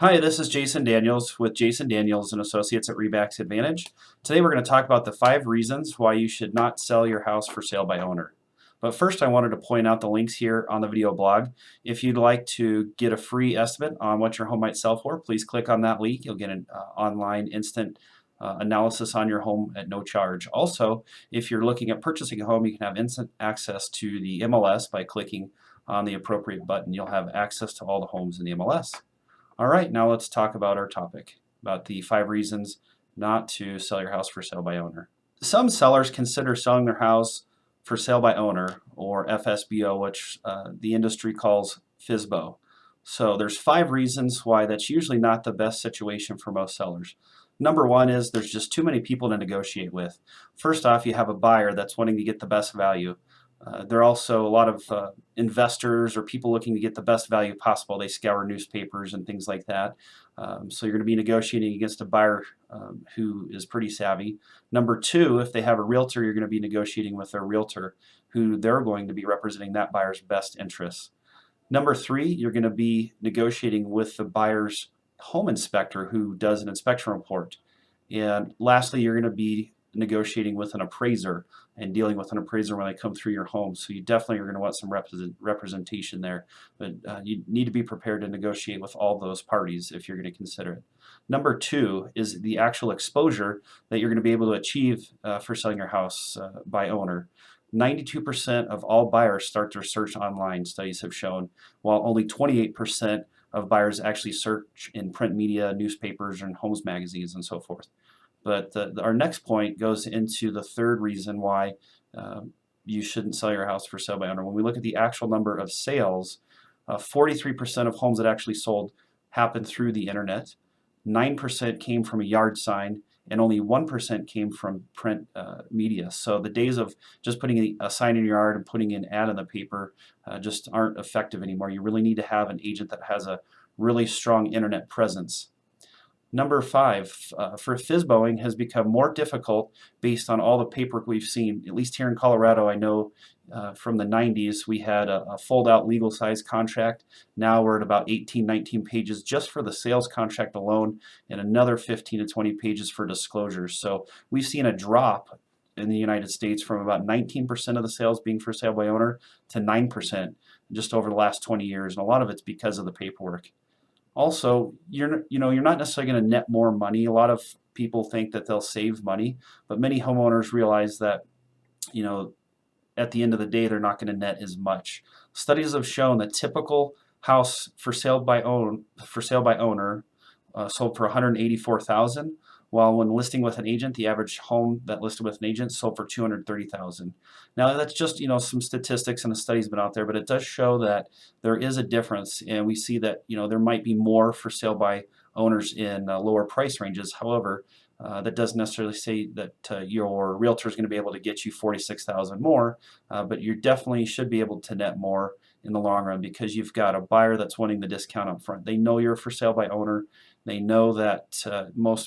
Hi, this is Jason Daniels with Jason Daniels and Associates at Rebax Advantage. Today we're going to talk about the 5 reasons why you should not sell your house for sale by owner. But first I wanted to point out the links here on the video blog. If you'd like to get a free estimate on what your home might sell for, please click on that link. You'll get an online instant analysis on your home at no charge. Also, if you're looking at purchasing a home, you can have instant access to the MLS by clicking on the appropriate button. You'll have access to all the homes in the MLS. All right, now let's talk about our topic, about the 5 reasons not to sell your house for sale by owner. Some sellers consider selling their house for sale by owner, or FSBO, which the industry calls FSBO. So there's 5 reasons why that's usually not the best situation for most sellers. Number 1 is there's just too many people to negotiate with. First off, you have a buyer that's wanting to get the best value. There are also a lot of investors or people looking to get the best value possible. They scour newspapers and things like that. So you're going to be negotiating against a buyer who is pretty savvy. Number 2, if they have a realtor, you're going to be negotiating with their realtor, who they're going to be representing that buyer's best interests. Number 3, you're going to be negotiating with the buyer's home inspector, who does an inspection report. And lastly, you're going to be negotiating with an appraiser and dealing with an appraiser when they come through your home. So you definitely are going to want some representation there. But you need to be prepared to negotiate with all those parties if you're going to consider it. Number 2 is the actual exposure that you're going to be able to achieve for selling your house by owner. 92% of all buyers start their search online, studies have shown, while only 28% of buyers actually search in print media, newspapers, and homes magazines, and so forth. But our next point goes into the 3rd reason why you shouldn't sell your house for sale by owner. When we look at the actual number of sales, 43% of homes that actually sold happened through the internet, 9% came from a yard sign, and only 1% came from print media. So the days of just putting a sign in your yard and putting an ad in the paper just aren't effective anymore. You really need to have an agent that has a really strong internet presence. Number 5, for FSBOing has become more difficult based on all the paperwork we've seen. At least here in Colorado, I know from the 90s we had a fold-out legal size contract. Now we're at about 18, 19 pages just for the sales contract alone, and another 15 to 20 pages for disclosures. So we've seen a drop in the United States from about 19% of the sales being for sale by owner to 9% just over the last 20 years, and a lot of it's because of the paperwork. Also, you're not necessarily going to net more money. A lot of people think that they'll save money, but many homeowners realize that, at the end of the day, they're not going to net as much. Studies have shown that typical house for sale by owner sold for $184,000, while when listing with an agent, the average home that listed with an agent sold for $230,000. Now that's just some statistics and a study's been out there, but it does show that there is a difference, and we see that there might be more for sale by owners in lower price ranges. However, that doesn't necessarily say that your realtor is going to be able to get you $46,000 more, but you definitely should be able to net more in the long run because you've got a buyer that's wanting the discount up front. They know you're for sale by owner. They know that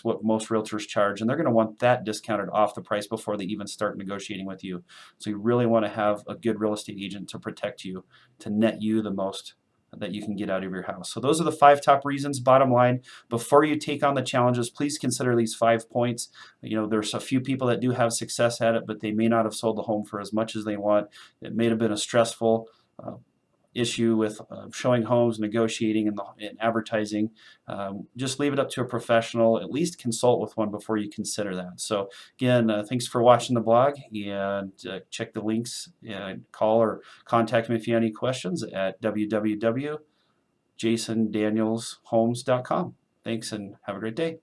what most realtors charge, and they're going to want that discounted off the price before they even start negotiating with you. So you really want to have a good real estate agent to protect you, to net you the most that you can get out of your house. So those are the 5 top reasons. Bottom line, before you take on the challenges, please consider these 5 points. There's a few people that do have success at it, but they may not have sold the home for as much as they want. It may have been a stressful issue with showing homes, negotiating, and advertising. Just leave it up to a professional. At least consult with one before you consider that. So again, thanks for watching the blog, and check the links and call or contact me if you have any questions at www.jasondanielshomes.com. Thanks and have a great day.